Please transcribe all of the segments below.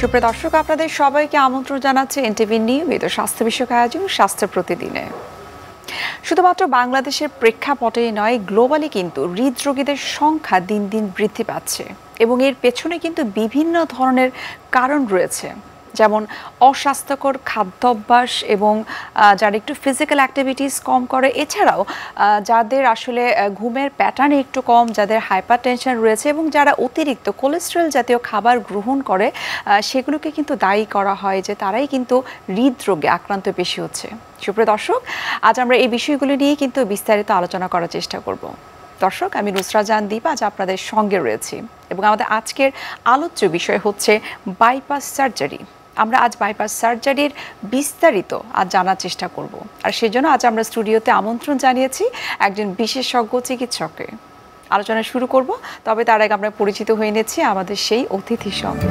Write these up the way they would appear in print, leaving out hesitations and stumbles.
সুপ্রিয় দর্শক, আপনাদের সবাইকে আমন্ত্রণ জানাচ্ছি এনটিভি নিয়মিত স্বাস্থ্য বিষয়ক আয়োজন স্বাস্থ্য প্রতিদিনে। শুধুমাত্র বাংলাদেশের প্রেক্ষাপটেই নয়, গ্লোবালি কিন্তু হৃদরোগীদের সংখ্যা দিন দিন বৃদ্ধি পাচ্ছে এবং এর পেছনে কিন্তু বিভিন্ন ধরনের কারণ রয়েছে, যেমন অস্বাস্থ্যকর খাদ্যাভ্যাস এবং যারা একটু ফিজিক্যাল অ্যাক্টিভিটিস কম করে, এছাড়াও যাদের আসলে ঘুমের প্যাটার্ন একটু কম, যাদের হাইপার টেনশন রয়েছে এবং যারা অতিরিক্ত কোলেস্টেরল জাতীয় খাবার গ্রহণ করে, সেগুলোকে কিন্তু দায়ী করা হয় যে তারাই কিন্তু হৃদরোগে আক্রান্ত বেশি হচ্ছে। সুপ্রিয় দর্শক, আজ আমরা এই বিষয়গুলো নিয়ে কিন্তু বিস্তারিত আলোচনা করার চেষ্টা করব। দর্শক, আমি নুসরাত জাহান দীপা আজ আপনাদের সঙ্গে রয়েছি এবং আমাদের আজকের আলোচ্য বিষয় হচ্ছে বাইপাস সার্জারি। আমরা আজ বাইপাস সার্জারির বিস্তারিত আজ জানার চেষ্টা করব, আর সেজন্য আজ আমরা স্টুডিওতে আমন্ত্রণ জানিয়েছি একজন বিশেষজ্ঞ চিকিৎসককে। আলোচনা শুরু করব, তবে তার আগে আমরা পরিচিত হয়ে নিচ্ছি আমাদের সেই অতিথির সঙ্গে।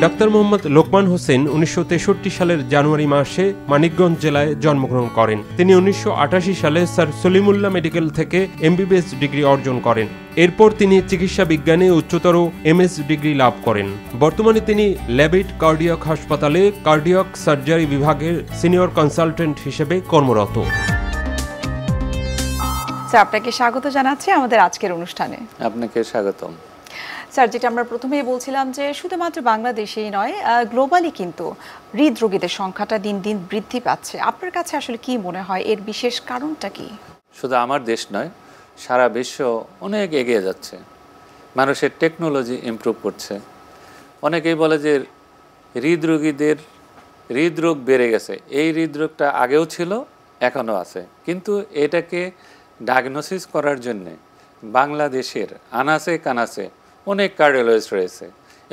ডাক্তার মোহাম্মদ লোকমান হোসেন 1963 সালের জানুয়ারি মাসে মানিকগঞ্জ জেলায় জন্মগ্রহণ করেন। তিনি 1988 সালে স্যার সলিমুল্লাহ মেডিকেল থেকে এমবিবিএস ডিগ্রি অর্জন করেন। এরপর তিনি চিকিৎসা বিজ্ঞানে উচ্চতর এমএস ডিগ্রি লাভ করেন। বর্তমানে তিনি ল্যাবেট কার্ডিয়াক হাসপাতালে কার্ডিয়াক সার্জারি বিভাগের সিনিয়র কনসালটেন্ট হিসেবে কর্মরত। স্যার, আপনাকে স্বাগত জানাচ্ছি আমাদের আজকের অনুষ্ঠানে। আপনাকে স্বাগতম। স্যার, যেটা আমরা প্রথমেই বলছিলাম যে শুধুমাত্র বাংলাদেশেই নয়, গ্লোবালি কিন্তু হৃদরোগীদের সংখ্যাটা দিন দিন বৃদ্ধি পাচ্ছে। আপনার কাছে আসলে কি মনে হয় এর বিশেষ কারণটা কি? শুধু আমার দেশ নয়, সারা বিশ্ব অনেক এগিয়ে যাচ্ছে, মানুষের টেকনোলজি ইমপ্রুভ করছে। অনেকেই বলে যে হৃদরোগীদের হৃদরোগ বেড়ে গেছে। এই হৃদরোগটা আগেও ছিল, এখনও আছে, কিন্তু এটাকে ডায়াগনোসিস করার জন্যে বাংলাদেশের আনাচে কানাচে অনেক কার্ডিওলজিস্ট রয়েছে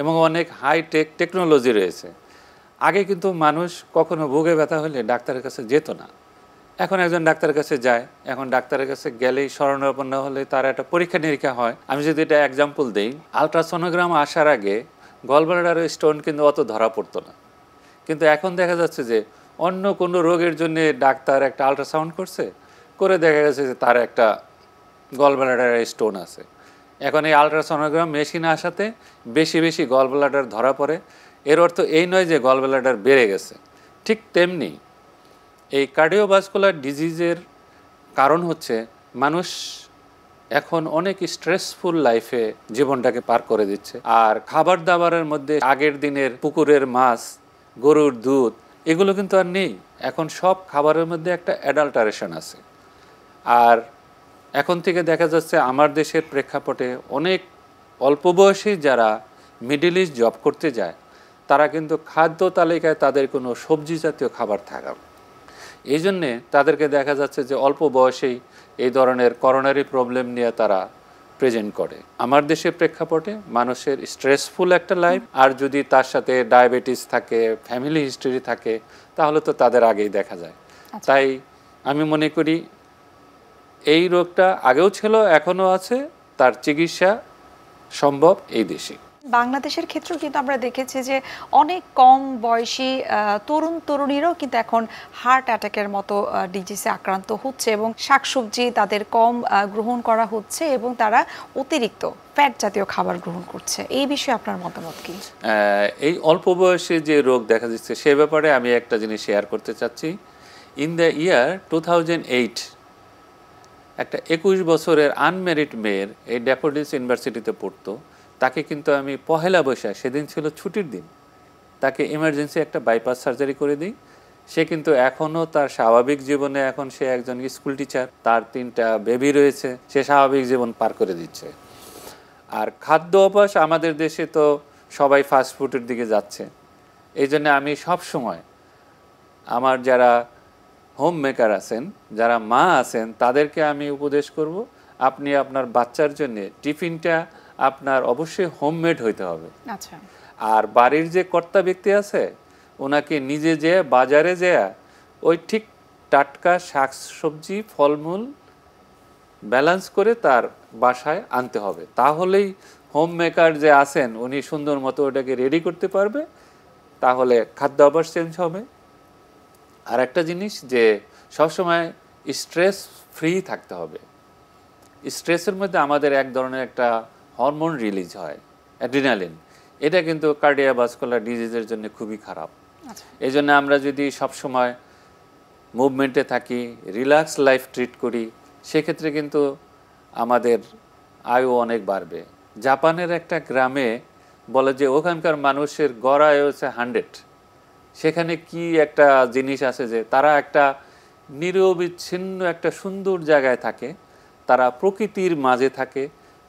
এবং অনেক হাইটেক টেকনোলজি রয়েছে। আগে কিন্তু মানুষ কখনো বুকে ব্যথা হলে ডাক্তারের কাছে যেত না, এখন একজন ডাক্তারের কাছে যায়। এখন ডাক্তারের কাছে গেলেই শরণাপন্ন হলে তার একটা পরীক্ষা নিরীক্ষা হয়। আমি যদি এটা এক্সাম্পল দিই, আলট্রাসোনোগ্রাম আসার আগে গলব্লাডারের স্টোন কিন্তু অত ধরা পড়তো না, কিন্তু এখন দেখা যাচ্ছে যে অন্য কোনো রোগের জন্য ডাক্তার একটা আলট্রাসাউন্ড করে দেখা গেছে যে তার একটা গলব্লাডারের স্টোন আছে। এখন এই আলট্রাসোনোগ্রাম মেশিন আসাতে বেশি বেশি গলব্লাডার ধরা পড়ে। এর অর্থ এই নয় যে গলব্লাডার বেড়ে গেছে। ঠিক তেমনি এই কার্ডিওভাস্কুলার ডিজিজের কারণ হচ্ছে মানুষ এখন অনেক স্ট্রেসফুল লাইফে জীবনটাকে পার করে দিচ্ছে। আর খাবার দাবারের মধ্যে আগের দিনের পুকুরের মাছ, গরুর দুধ, এগুলো কিন্তু আর নেই। এখন সব খাবারের মধ্যে একটা অ্যাডাল্টারেশন আছে। আর এখন থেকে দেখা যাচ্ছে আমার দেশের প্রেক্ষাপটে অনেক অল্প বয়সী যারা মিডল ইস্ট জব করতে যায়, তারা কিন্তু খাদ্য তালিকায় তাদের কোনো সবজি জাতীয় খাবার থাকা, এই জন্যে তাদেরকে দেখা যাচ্ছে যে অল্প বয়সেই এই ধরনের করোনারি প্রবলেম নিয়ে তারা প্রেজেন্ট করে। আমার দেশের প্রেক্ষাপটে মানুষের স্ট্রেসফুল একটা লাইফ, আর যদি তার সাথে ডায়াবেটিস থাকে, ফ্যামিলি হিস্ট্রি থাকে, তাহলে তো তাদের আগেই দেখা যায়। তাই আমি মনে করি এই রোগটা আগেও ছিল, এখনও আছে, তার চিকিৎসা সম্ভব এই দেশে। বাংলাদেশের ক্ষেত্রেও কিন্তু আমরা দেখেছি যে অনেক কম বয়সী তরুণ তরুণীরাও কিন্তু এখন হার্ট অ্যাটাকের মতো ডিজিজে আক্রান্ত হচ্ছে এবং শাকসবজি তাদের কম গ্রহণ করা হচ্ছে এবং তারা অতিরিক্ত ফ্যাট জাতীয় খাবার গ্রহণ করছে। এই বিষয়ে আপনার মতামত কি? এই অল্প বয়সে যে রোগ দেখা যাচ্ছে সে ব্যাপারে আমি একটা জিনিস শেয়ার করতে চাচ্ছি। ইন দ্য ইয়ার 2008 একটা 21 বছরের আনম্যারিড মেয়ের এই ড্যাফোডিলস ইউনিভার্সিটিতে পড়তো, তাকে কিন্তু আমি পহেলা বৈশাখ, সেদিন ছিল ছুটির দিন, তাকে ইমার্জেন্সি একটা বাইপাস সার্জারি করে দিই। সে কিন্তু এখনও তার স্বাভাবিক জীবনে, এখন সে একজন স্কুল টিচার, তার 3টা বেবি রয়েছে, সে স্বাভাবিক জীবন পার করে দিচ্ছে। আর খাদ্য অভ্যাস আমাদের দেশে তো সবাই ফাস্টফুডের দিকে যাচ্ছে। এই জন্য আমি সব সময় আমার যারা হোম মেকার আছেন, যারা মা আছেন, তাদেরকে আমি উপদেশ করব, আপনি আপনার বাচ্চার জন্য টিফিনটা আপনার অবশ্যই হোমমেড হইতে হবে। আচ্ছা। আর বাড়ির যে কর্তা ব্যক্তি আছে, ওনাকে নিজে যে বাজারে যেয়ে ওই ঠিক টাটকা শাকসবজি ফলমূল ব্যালেন্স করে তার বাসায় আনতে হবে। তাহলেই হোম মেকার যে আছেন উনি সুন্দর মতো ওটাকে রেডি করতে পারবে, তাহলে খাদ্য অভ্যাস চেঞ্জ হবে। আর একটা জিনিস যে সবসময় স্ট্রেস ফ্রি থাকতে হবে। স্ট্রেসের মধ্যে আমাদের এক ধরনের একটা হরমোন রিলিজ হয়, অ্যাড্রিনালিন। এটা কিন্তু কার্ডিওভাস্কুলার ডিজিজের জন্য খুবই খারাপ। এই জন্য আমরা যদি সবসময় মুভমেন্টে থাকি, রিল্যাক্স লাইফ ট্রিট করি, সেক্ষেত্রে কিন্তু আমাদের আয়ু অনেক বাড়বে। জাপানের একটা গ্রামে বলে যে ওখানকার মানুষের গড় আয়ু হচ্ছে 100। সেখানে কি একটা জিনিস আছে যে তারা একটা নিরবিচ্ছিন্ন একটা সুন্দর জায়গায় থাকে, তারা প্রকৃতির মাঝে থাকে,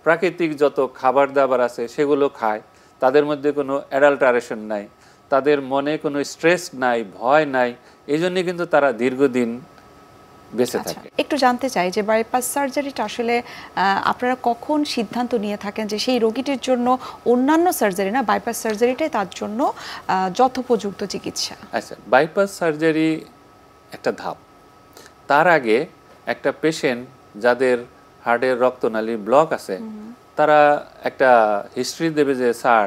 প্রাকৃতিক যত খাবার দাবার আছে সেগুলো খায়, তাদের মধ্যে কোনো অ্যাডাল্টারেশন নাই, তাদের মনে কোনো স্ট্রেস নাই, ভয় নাই, এই জন্যে কিন্তু তারা দীর্ঘদিন বেঁচে থাকে। একটু জানতে চাই যে বাইপাস সার্জারিটা আসলে আপনারা কখন সিদ্ধান্ত নিয়ে থাকেন যে সেই রোগীটির জন্য অন্যান্য সার্জারি না, বাইপাস সার্জারিটাই তার জন্য যথোপযুক্ত চিকিৎসা? আচ্ছা, বাইপাস সার্জারি একটা ধাপ। তার আগে একটা পেশেন্ট যাদের হার্টের রক্তনালী ব্লক আছে, তারা একটা হিস্ট্রি দেবে যে স্যার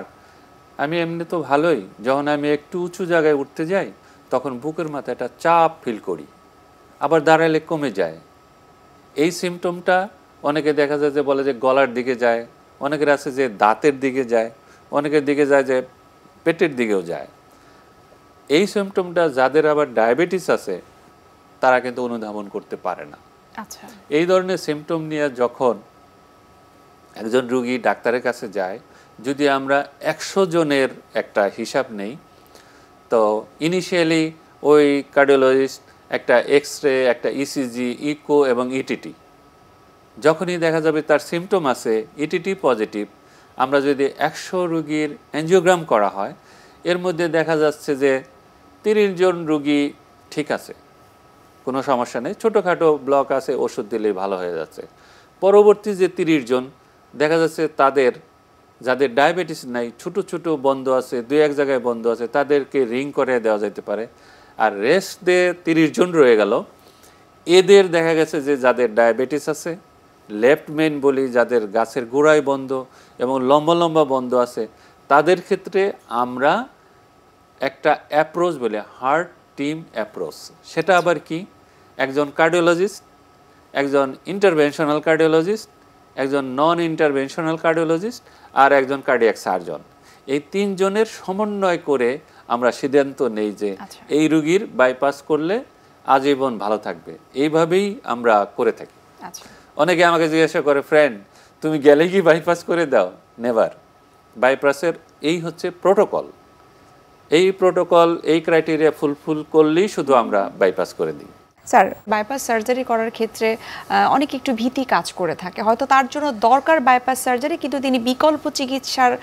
আমি এমনি তো ভালোই, যখন আমি একটু উঁচু জায়গায় উঠতে যাই তখন বুকের মাথায় একটা চাপ ফিল করি, আবার দাঁড়ালে কমে যায়। এই সিমটমটা অনেকে দেখা যায় যে বলে যে গলার দিকে যায়, অনেকের আছে যে দাঁতের দিকে যায়, অনেকের দিকে যায় যে পেটের দিকেও যায়। এই সিমটমটা যাদের আবার ডায়াবেটিস আছে তারা কিন্তু অনুধাবন করতে পারে না। আচ্ছা, এই ধরনের সিমটম নিয়ে যখন একজন রুগী ডাক্তারের কাছে যায়, যদি আমরা 100 জনের একটা হিসাব নেই, তো ইনিশিয়ালি ওই কার্ডিওলজিস্ট একটা এক্স-রে, একটা ইসিজি, ইকো এবং ইটিটি, যখনই দেখা যাবে তার সিমটম আছে ইটিটি পজিটিভ, আমরা যদি 100 রুগীর অ্যাঞ্জিওগ্রাম করা হয়, এর মধ্যে দেখা যাচ্ছে যে 30 জন রুগী ঠিক আছে, কোনো সমস্যা নেই, ছোটোখাটো ব্লক আছে, ওষুধ দিলেই ভালো হয়ে যাচ্ছে। পরবর্তী যে 30 জন দেখা যাচ্ছে তাদের যাদের ডায়াবেটিস নাই, ছোটো ছোটো বন্ধ আছে, 2-1 জায়গায় বন্ধ আছে, তাদেরকে রিং করে দেওয়া যেতে পারে। আর রেস্ট দিয়ে 30 জন রয়ে গেল, এদের দেখা গেছে যে যাদের ডায়াবেটিস আছে, লেফট মেইন বলি, যাদের গাছের গোড়ায় বন্ধ এবং লম্বা লম্বা বন্ধ আছে, তাদের ক্ষেত্রে আমরা একটা অ্যাপ্রোচ বলি হার্ট টিম অ্যাপ্রোচ। সেটা আবার কি, একজন কার্ডিওলজিস্ট, একজন ইন্টারভেনশনাল কার্ডিওলজিস্ট, একজন নন ইন্টারভেনশনাল কার্ডিওলজিস্ট আর একজন কার্ডিয়াক সার্জন, এই 3 জনের সমন্বয় করে আমরা সিদ্ধান্ত নেই যে এই রুগীর বাইপাস করলে আজীবন ভালো থাকবে। এইভাবেই আমরা করে থাকি। অনেকে আমাকে জিজ্ঞাসা করে, ফ্রেন্ড তুমি গেলে কি বাইপাস করে দাও? নেভার। বাইপাসের এই হচ্ছে প্রোটোকল, এই প্রোটোকল, এই ক্রাইটেরিয়া ফুলফিল করলেই শুধু আমরা বাইপাস করে দিই। স্যার, বাইপাস সার্জারি করার ক্ষেত্রে অনেক একটু ভীতি কাজ করে থাকে, হয়তো তার জন্য দরকার বাইপাস সার্জারি, কিন্তু তিনি বিকল্প চিকিৎসার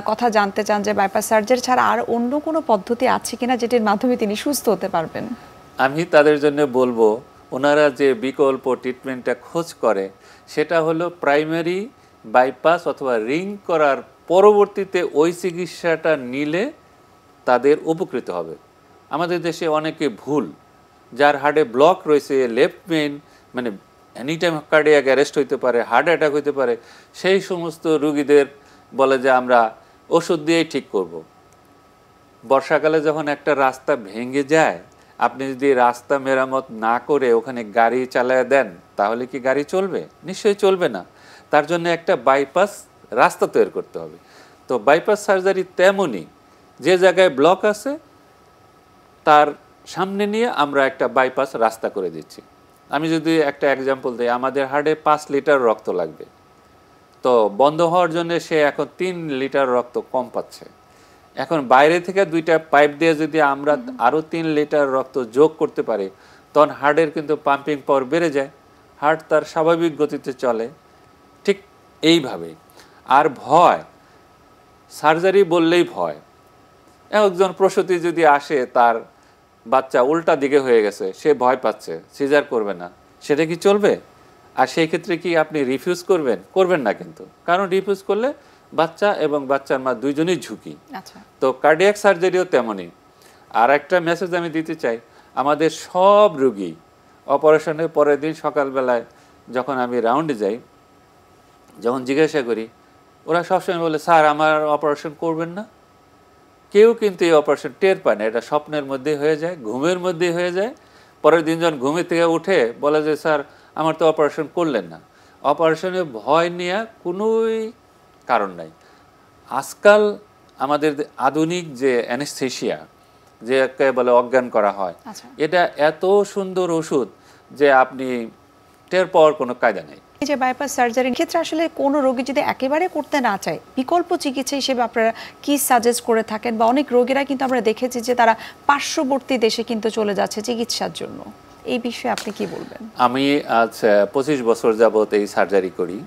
কথা জানতে চান যে বাইপাস সার্জারি ছাড়া আর অন্য কোনো পদ্ধতি আছে কিনা যেটির মাধ্যমে তিনি সুস্থ হতে পারবেন। আমি তাদের জন্য বলবো, ওনারা যে বিকল্প ট্রিটমেন্টটা খোঁজ করে সেটা হলো প্রাইমারি বাইপাস অথবা রিং করার পরবর্তীতে ওই চিকিৎসাটা নিলে তাদের উপকৃত হবে। আমাদের দেশে অনেকে ভুল, যার হার্টে ব্লক রয়েছে, লেফট মেইন, মানে এনি টাইম কার্ডিয়াক অ্যারেস্ট হইতে পারে, হার্ট অ্যাটাক হইতে পারে, সেই সমস্ত রুগীদের বলে যে আমরা ওষুধ দিয়েই ঠিক করব। বর্ষাকালে যখন একটা রাস্তা ভেঙে যায়, আপনি যদি রাস্তা মেরামত না করে ওখানে গাড়ি চালায় দেন, তাহলে কি গাড়ি চলবে? নিশ্চয়ই চলবে না। তার জন্য একটা বাইপাস রাস্তা তৈরি করতে হবে। তো বাইপাস সার্জারি তেমনই, যে জায়গায় ব্লক আছে তার সামনে নিয়ে আমরা একটা বাইপাস রাস্তা করে দিচ্ছি। আমি যদি একটা এক্সাম্পল দিই, আমাদের হার্টে 5 লিটার রক্ত লাগবে, তো বন্ধ হওয়ার জন্য সে এখন 3 লিটার রক্ত কম পাচ্ছে। এখন বাইরে থেকে 2টা পাইপ দিয়ে যদি আমরা আরও 3 লিটার রক্ত যোগ করতে পারি, তখন হার্টের কিন্তু পাম্পিং পাওয়ার বেড়ে যায়, হার্ট তার স্বাভাবিক গতিতে চলে। ঠিক এইভাবেই। আর ভয়, সার্জারি বললেই ভয়। একজন প্রসূতি যদি আসে, তার বাচ্চা উল্টা দিকে হয়ে গেছে, সে ভয় পাচ্ছে, সিজার করবে না, সেটা কি চলবে? আর সেই ক্ষেত্রে কি আপনি রিফিউজ করবেন? করবেন না কিন্তু, কারণ রিফিউজ করলে বাচ্চা এবং বাচ্চার মা দুইজনই ঝুঁকি। তো কার্ডিয়াক সার্জারিও তেমনই। আর একটা মেসেজ আমি দিতে চাই, আমাদের সব রুগী অপারেশনের পরের দিন সকালবেলায় যখন আমি রাউন্ডে যাই, যখন জিজ্ঞাসা করি, ওরা সবসময় বলে স্যার আমার অপারেশন করবেন না। কেউ কিন্তু এই অপারেশন টের পায় না, এটা স্বপ্নের মধ্যে হয়ে যায়, ঘুমের মধ্যে হয়ে যায়। পরের দিন যখন ঘুমের থেকে উঠে বলে যে স্যার আমার তো অপারেশন করলেন না। অপারেশনে ভয় নেওয়া কোনোই কারণ নাই। আজকাল আমাদের আধুনিক যে অ্যানেস্থেশিয়া, যে বলে অজ্ঞান করা হয়, এটা এত সুন্দর ওষুধ যে আপনি টের পাওয়ার কোনো কায়দা নেই। এই যে বাইপাস সার্জারির ক্ষেত্রে আসলে কোনো রোগী যদি একেবারে করতে না চায়, বিকল্প চিকিৎসা হিসেবে আপনারা কি সাজেস্ট করে থাকেন? বা অনেক রোগীরা কিন্তু আমরা দেখেছি যে তারা পার্শ্ববর্তী দেশে কিন্তু চলে যাচ্ছে চিকিৎসার জন্য, এই বিষয়ে আপনি কি বলবেন? আমি আজ 25 বছর যাবত এই সার্জারি করি।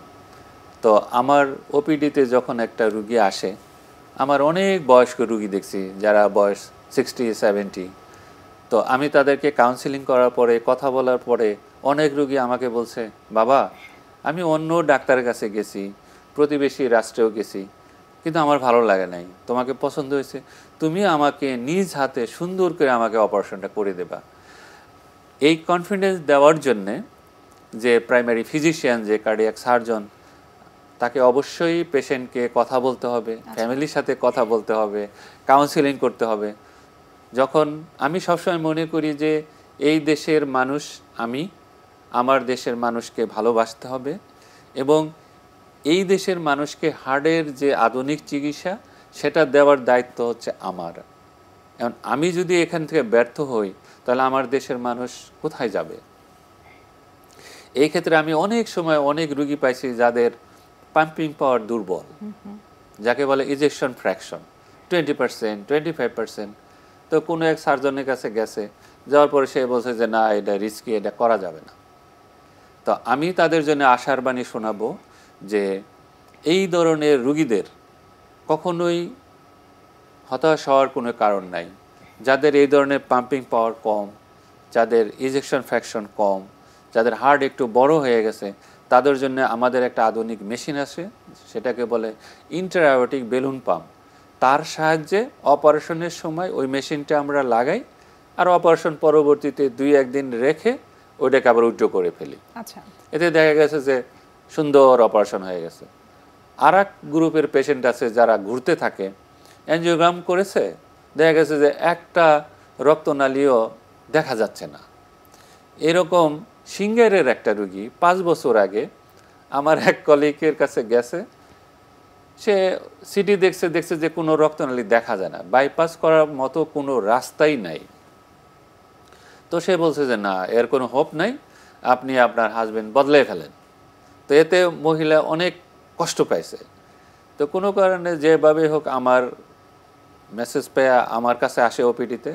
তো আমার ওপিডিতে যখন একটা রুগী আসে, আমার অনেক বয়স্ক রুগী দেখছি যারা বয়স 60-70। তো আমি তাদেরকে কাউন্সিলিং করার পরে, কথা বলার পরে অনেক রুগী আমাকে বলছে, বাবা আমি অন্য ডাক্তারের কাছে গেছি, প্রতিবেশী রাষ্ট্রেও গেছি, কিন্তু আমার ভালো লাগে নাই, তোমাকে পছন্দ হয়েছে, তুমি আমাকে নিজ হাতে সুন্দর করে আমাকে অপারেশনটা করে দেবা। এই কনফিডেন্স দেওয়ার জন্যে যে প্রাইমারি ফিজিশিয়ান, যে কার্ডিয়াক সার্জন, তাকে অবশ্যই পেশেন্টকে কথা বলতে হবে, ফ্যামিলির সাথে কথা বলতে হবে, কাউন্সিলিং করতে হবে। যখন আমি সবসময় মনে করি যে এই দেশের মানুষ, আমি আমার দেশের মানুষকে ভালোবাসতে হবে, এবং এই দেশের মানুষকে হার্টের যে আধুনিক চিকিৎসা সেটা দেওয়ার দায়িত্ব হচ্ছে আমার। এখন আমি যদি এখান থেকে ব্যর্থ হই, তাহলে আমার দেশের মানুষ কোথায় যাবে? এই ক্ষেত্রে আমি অনেক সময় অনেক রুগী পাইছি যাদের পাম্পিং পাওয়ার দুর্বল, যাকে বলে ইজেকশন ফ্র্যাকশন 20%, 25%। তো কোনো এক সার্জনের কাছে গেছে, যাওয়ার পরে সে বলছে যে না, এটা রিস্কি, এটা করা যাবে না। তো আমি তাদের জন্য আশার বাণী শোনাবো যে এই ধরনের রুগীদের কখনোই হতাশ হওয়ার কোনো কারণ নাই। যাদের এই ধরনের পাম্পিং পাওয়ার কম, যাদের ইজেকশন ফ্র্যাকশন কম, যাদের হার্ট একটু বড় হয়ে গেছে, তাদের জন্য আমাদের একটা আধুনিক মেশিন আছে, সেটাকে বলে ইন্ট্রাঅ্যাওর্টিক বেলুন পাম্প। তার সাহায্যে অপারেশনের সময় ওই মেশিনটা আমরা লাগাই, আর অপারেশন পরবর্তীতে 2-1 দিন রেখে ওইটাকে আবার উইথড্র করে ফেলি। আচ্ছা, এতে দেখা গেছে যে সুন্দর অপারেশন হয়ে গেছে। আর এক গ্রুপের পেশেন্ট আছে যারা ঘুরতে থাকে, অ্যাঞ্জিওগ্রাম করেছে, দেখা গেছে যে একটা রক্তনালীও দেখা যাচ্ছে না। এরকম সিঙ্গারের একটা রুগী 5 বছর আগে আমার এক কলিগের কাছে গেছে, সে সিটি দেখছে যে কোনো রক্তনালী দেখা যায় না, বাইপাস করার মতো কোনো রাস্তাই নাই। তো সে বলছে যে না, এর কোনো হোপ নাই, আপনি আপনার হাজবেন্ড বদলে ফেলেন। তো এতে মহিলা অনেক কষ্ট পাইছে। তো কোনো কারণে যেভাবে হোক আমার মেসেজ পেয়ে আমার কাছে আসে ওপিডিতে,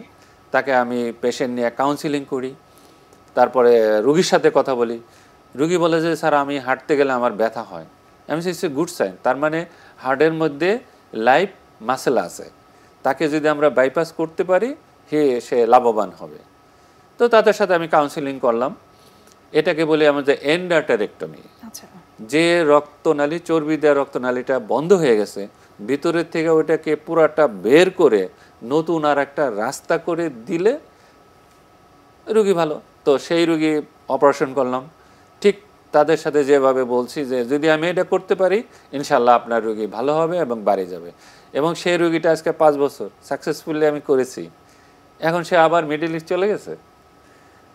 তাকে আমি পেশেন্ট নিয়ে কাউন্সিলিং করি, তারপরে রুগীর সাথে কথা বলি। রুগী বলে যে স্যার, আমি হাঁটতে গেলে আমার ব্যথা হয়। আমি সে গুড সাইন, তার মানে হার্টের মধ্যে লাইফ মাসেল আছে, তাকে যদি আমরা বাইপাস করতে পারি সে লাভবান হবে। তো তাদের সাথে আমি কাউন্সিলিং করলাম। এটাকে বলি আমাদের এন্ডার্টারেক্টমি। যে রক্তনালী, চর্বি দেওয়া রক্তনালীটা বন্ধ হয়ে গেছে, ভিতরের থেকে ওইটাকে পুরাটা বের করে নতুন আর একটা রাস্তা করে দিলে রুগী ভালো। তো সেই রুগী অপারেশন করলাম, ঠিক তাদের সাথে যেভাবে বলছি যে যদি আমি এটা করতে পারি ইনশাল্লাহ আপনার রুগী ভালো হবে এবং বাড়ি যাবে। এবং সেই রুগীটা আজকে 5 বছর সাকসেসফুলি আমি করেছি, এখন সে আবার মিডল ইস্ট চলে গেছে।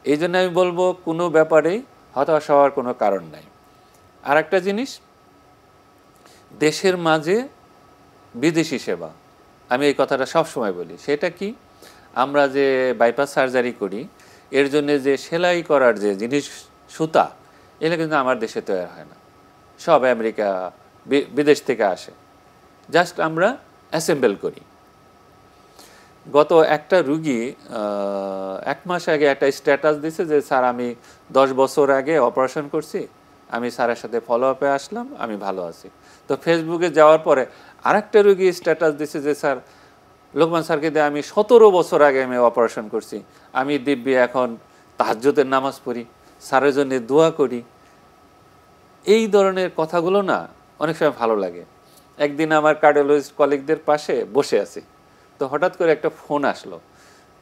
এই জন্য আমি বলবো কোনো ব্যাপারেই হতাশ হওয়ার কোনো কারণ নাই। আর একটা জিনিস, দেশের মাঝে বিদেশি সেবা, আমি এই কথাটা সবসময় বলি, সেটা কি, আমরা যে বাইপাস সার্জারি করি এর জন্য যে সেলাই করার যে জিনিস, সুতা, এগুলো কিন্তু আমার দেশে তৈরি হয় না, সব আমেরিকা বিদেশ থেকে আসে, জাস্ট আমরা অ্যাসেম্বল করি। গত একটা রুগী 1 মাস আগে একটা স্ট্যাটাস দিছে যে স্যার, আমি 10 বছর আগে অপারেশন করছি, আমি স্যারের সাথে ফলো আপে আসলাম, আমি ভালো আছি। তো ফেসবুকে যাওয়ার পরে আরেকটা রুগী স্ট্যাটাস দিছে যে স্যার, লোকমান স্যারকে দিয়ে আমি 17 বছর আগে আমি অপারেশন করছি, আমি দিব্যি এখন তাহাজ্জুদের নামাজ পড়ি, স্যারের জন্য দোয়া করি। এই ধরনের কথাগুলো না অনেক সময় ভালো লাগে। একদিন আমার কার্ডিওলজিস্ট কলিগদের পাশে বসে আছি, তো হঠাৎ করে একটা ফোন আসলো,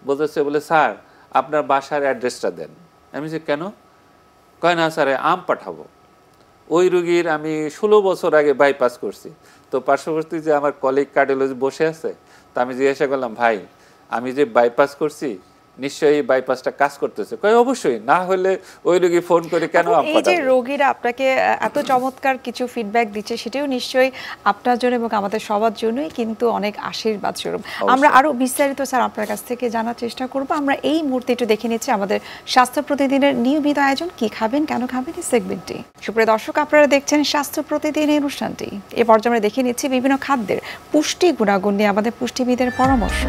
বলতেছে বলে স্যার আপনার বাসার অ্যাড্রেসটা দেন। আমি যে কেন? কয় না স্যার, আম পাঠাবো। ওই রুগীর আমি 16 বছর আগে বাইপাস করছি। তো পার্শ্ববর্তী যে আমার কলিগ কার্ডিওলজি বসে আছে, তা আমি জিজ্ঞাসা করলাম, ভাই আমি যে বাইপাস করছি নিশ্চয়ই বাইপাসটা কাজ করতেছে। কয় অবশ্যই, না হলে ওই রোগী ফোন করে কেন আম এই যে পাঠাবে? রোগীরা আপনাকে এত চমৎকার কিছু ফিডব্যাক দিচ্ছে, সেটাও নিশ্চয়ই আপনার জন্য এবং আমাদের সবার জন্যই কিন্তু অনেক আশীর্বাদ স্বরূপ। আমরা আরো বিস্তারিত স্যার আপনার কাছ থেকে জানার চেষ্টা করব। আমরা এই মুহূর্তে একটু দেখে নিচ্ছি আমাদের স্বাস্থ্য প্রতিদিনের নিয়মিত আয়োজন কি খাবেন কেন খাবেন এই সেগমেন্টটি। সুপ্রিয় দর্শক, আপনারা দেখছেন স্বাস্থ্য প্রতিদিন এই অনুষ্ঠানটি। এ পর্যায়ে আমরা দেখে নিচ্ছি বিভিন্ন খাদ্যের পুষ্টি গুণাগুণ নিয়ে আমাদের পুষ্টিবিদের পরামর্শ।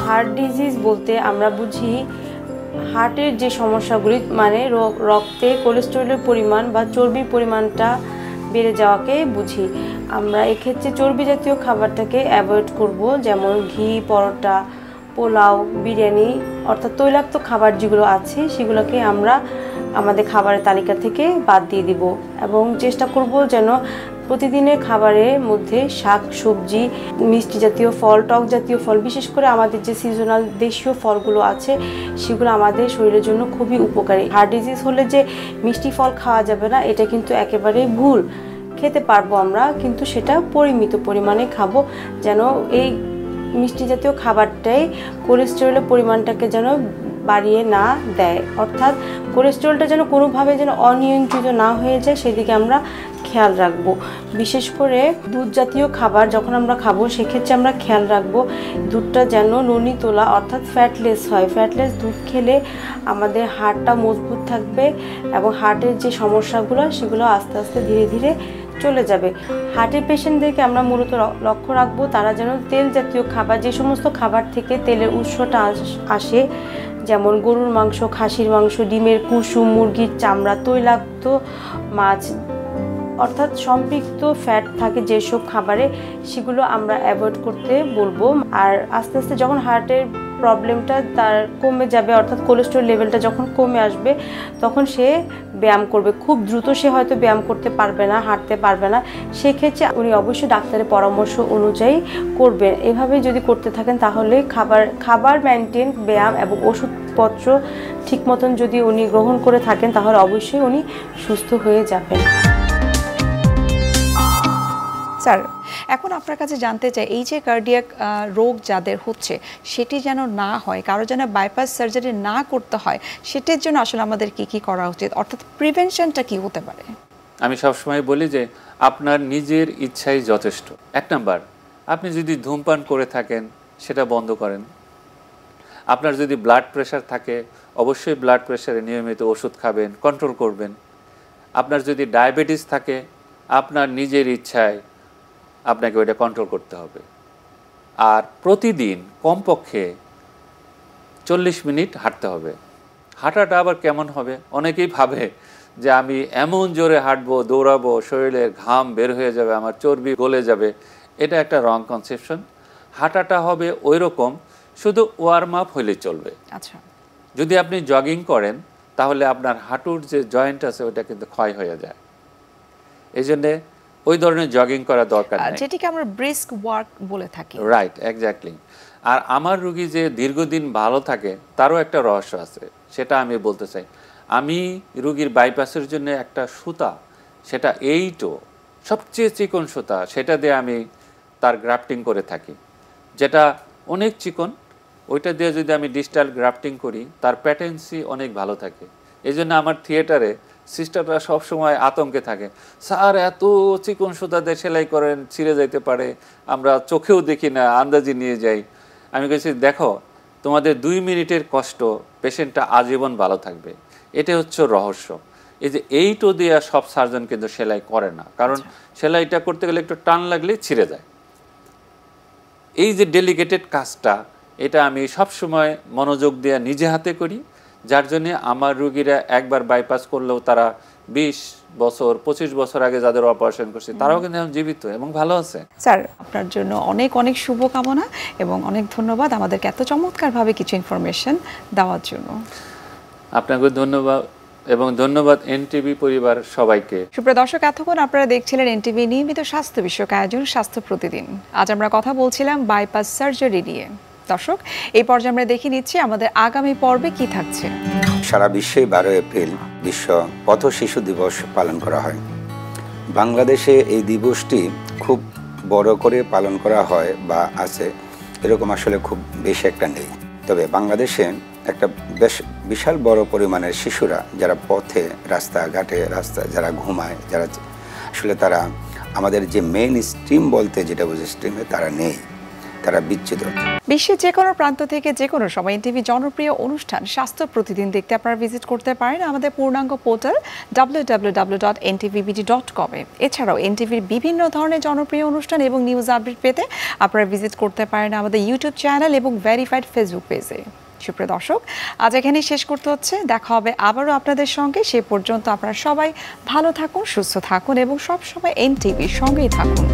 হার্ট ডিজিজ বলতে আমরা বুঝি হার্টের যে সমস্যাগুলি, মানে রক্তে কোলেস্টেরলের পরিমাণ বা চর্বির পরিমাণটা বেড়ে যাওয়াকে বুঝি। আমরা এক্ষেত্রে চর্বি জাতীয় খাবারটাকে অ্যাভয়েড করব, যেমন ঘি, পরোটা, পোলাও, বিরিয়ানি, অর্থাৎ তৈলাক্ত খাবার যেগুলো আছে সেগুলোকে আমরা আমাদের খাবারের তালিকা থেকে বাদ দিয়ে দিব এবং চেষ্টা করব যেন প্রতিদিনের খাবারের মধ্যে শাক সবজি, মিষ্টি জাতীয় ফল, টক জাতীয় ফল, বিশেষ করে আমাদের যে সিজনাল দেশীয় ফলগুলো আছে সেগুলো আমাদের শরীরের জন্য খুবই উপকারী। হার্ট ডিজিজ হলে যে মিষ্টি ফল খাওয়া যাবে না, এটা কিন্তু একেবারে ভুল। খেতে পারবো আমরা, কিন্তু সেটা পরিমিত পরিমাণে খাবো, যেন এই মিষ্টি জাতীয় খাবারটাই কোলেস্টেরলের পরিমাণটাকে যেন বাড়িয়ে না দেয়, অর্থাৎ কোলেস্টেরলটা যেন কোনোভাবে যেন অনিয়ন্ত্রিত না হয়ে যায়, সেদিকে আমরা খেয়াল রাখবো। বিশেষ করে দুধ জাতীয় খাবার যখন আমরা খাবো সেক্ষেত্রে আমরা খেয়াল রাখবো দুধটা যেন ননি তোলা অর্থাৎ ফ্যাটলেস হয়। ফ্যাটলেস দুধ খেলে আমাদের হার্টটা মজবুত থাকবে এবং হার্টের যে সমস্যাগুলো সেগুলো আস্তে আস্তে ধীরে ধীরে চলে যাবে। হার্টের পেশেন্টদেরকে আমরা মূলত লক্ষ্য রাখবো তারা যেন তেল জাতীয় খাবার, যে সমস্ত খাবার থেকে তেলের উৎসটা আসে, যেমন গরুর মাংস, খাসির মাংস, ডিমের কুসুম, মুরগির চামড়া, তৈলাক্ত মাছ, অর্থাৎ সম্পৃক্ত ফ্যাট থাকে যেসব খাবারে, সেগুলো আমরা অ্যাভয়েড করতে বলবো। আর আস্তে আস্তে যখন হার্টের প্রবলেমটা তার কমে যাবে, অর্থাৎ কোলেস্টেরল লেভেলটা যখন কমে আসবে, তখন সে ব্যায়াম করবে। খুব দ্রুত সে হয়তো ব্যায়াম করতে পারবে না, হাঁটতে পারবে না, সেক্ষেত্রে উনি অবশ্যই ডাক্তারের পরামর্শ অনুযায়ী করবেন। এভাবে যদি করতে থাকেন তাহলে খাবার মেনটেন, ব্যায়াম এবং ওষুধপত্র ঠিক মতন যদি উনি গ্রহণ করে থাকেন তাহলে অবশ্যই উনি সুস্থ হয়ে যাবেন। স্যার, এখন আপনার কাছে জানতে চাই, এই যে কার্ডিয়াক রোগ যাদের হচ্ছে সেটি যেন না হয়, কারো যেন বাইপাস সার্জারি না করতে হয়, সেটার জন্য আসলে আমাদের কি কি করা উচিত, অর্থাৎ প্রিভেনশনটা কি হতে পারে? আমি সবসময় বলি যে আপনার নিজের ইচ্ছাই যথেষ্ট। 1 নাম্বার, আপনি যদি ধূমপান করে থাকেন সেটা বন্ধ করেন। আপনার যদি ব্লাড প্রেশার থাকে অবশ্যই ব্লাড প্রেশারে নিয়মিত ওষুধ খাবেন, কন্ট্রোল করবেন। আপনার যদি ডায়াবেটিস থাকে আপনার নিজের ইচ্ছায় আপনাকে ওইটা কন্ট্রোল করতে হবে। আর প্রতিদিন কমপক্ষে 40 মিনিট হাঁটতে হবে। হাঁটাটা আবার কেমন হবে? অনেকেই ভাবে যে আমি এমন জোরে হাঁটবো, দৌড়াবো, শরীরের ঘাম বের হয়ে যাবে, আমার চর্বি গলে যাবে। এটা একটা রং কনসেপশন। হাঁটাটা হবে ওই রকম, শুধু ওয়ার্ম আপ হলে চলবে। আচ্ছা, যদি আপনি জগিং করেন তাহলে আপনার হাঁটুর যে জয়েন্ট আছে ওটা কিন্তু ক্ষয় হয়ে যায়। এই জন্যে ওই ধরনের জগিং করা দরকার নেই, যেটিকে আমরা ব্রিস্ক ওয়ার্ক বলে থাকি। Right, exactly. আর আমার রোগী যে দীর্ঘদিন ভালো থাকে তারও একটা রহস্য আছে, সেটা আমি বলতে চাই। আমি রোগীর বাইপাসের জন্য একটা সুতা, সেটা এইটো সবচেয়ে চিকন সুতা, সেটা দিয়ে আমি তার গ্রাফটিং করে থাকি, যেটা অনেক চিকন। ওইটা দিয়ে যদি আমি ডিজিটাল গ্রাফটিং করি তার প্যাটেন্সি অনেক ভালো থাকে। এই জন্য আমার থিয়েটারে সিস্টাররা সবসময় আতঙ্কে থাকে, স্যার এত চিকন সুতাতে সেলাই করেন, ছিঁড়ে যাইতে পারে, আমরা চোখেও দেখি না, আন্দাজি নিয়ে যাই। আমি বলছি দেখো, তোমাদের 2 মিনিটের কষ্ট পেশেন্টটা আজীবন ভালো থাকবে। এটা হচ্ছে রহস্য। এই যে এইটো দিয়ে সব সার্জন কিন্তু সেলাই করে না, কারণ সেলাইটা করতে গেলে একটু টান লাগলে ছিঁড়ে যায়। এই যে ডেলিকেটেড কাজটা, এটা আমি সবসময় মনোযোগ দিয়ে নিজে হাতে করি, যার জন্য আমার রোগীরা একবার বাইপাস করলেও তারা 20 বছর 25 বছর আগে যাদের অপারেশন করছে তারাও কিন্তু এখন জীবিত এবং ভালো আছে। স্যার, আপনার জন্য অনেক অনেক শুভকামনা এবং অনেক ধন্যবাদ আমাদেরকে এত চমৎকারভাবে কিছু ইনফরমেশন দেওয়ার জন্য। আপনাকে ধন্যবাদ এবং ধন্যবাদ এনটিভি পরিবার সবাইকে। সুপ্রিয় দর্শক, এতক্ষণ আপনারা দেখছিলেন এনটিভি নিয়মিত স্বাস্থ্য বিষয়ক আয়োজন স্বাস্থ্য প্রতিদিন। আজ আমরা কথা বলছিলাম বাইপাস সার্জারি নিয়ে। দর্শক, এই পর্যায়ে আমরা দেখে নিচ্ছি আমাদের আগামী পর্বে কি থাকছে। সারা বিশ্বে 12 এপ্রিল বিশ্ব পথ শিশু দিবস পালন করা হয়। বাংলাদেশে এই দিবসটি খুব বড় করে পালন করা হয় বা আছে এরকম আসলে খুব বেশি একটা নেই। তবে বাংলাদেশে একটা বেশ বিশাল বড় পরিমাণের শিশুরা যারা পথে রাস্তাঘাটে যারা ঘুমায়, যারা আসলে তারা আমাদের যে মেইন স্ট্রিম বলতে যেটা বুঝে স্ট্রিমে তারা নেই, তারা বিচ্যুত। বিশ্বের যে কোনো প্রান্ত থেকে যে কোনো সময় এনটিভি জনপ্রিয় অনুষ্ঠান স্বাস্থ্য প্রতিদিন দেখতে আপনারা ভিজিট করতে পারেন আমাদের পূর্ণাঙ্গ পোর্টাল www.ntvbd.com এ। এছাড়াও এনটিভির বিভিন্ন ধরনের জনপ্রিয় অনুষ্ঠান এবং নিউজ আপডেট পেতে আপনারা ভিজিট করতে পারেন আমাদের ইউটিউব চ্যানেল এবং ভেরিফাইড ফেসবুক পেজে। সুপ্রিয় দর্শক, আজ এখানেই শেষ করতে হচ্ছে। দেখা হবে আবারও আপনাদের সঙ্গে। সে পর্যন্ত আপনারা সবাই ভালো থাকুন, সুস্থ থাকুন এবং সবসময় এনটিভির সঙ্গেই থাকুন।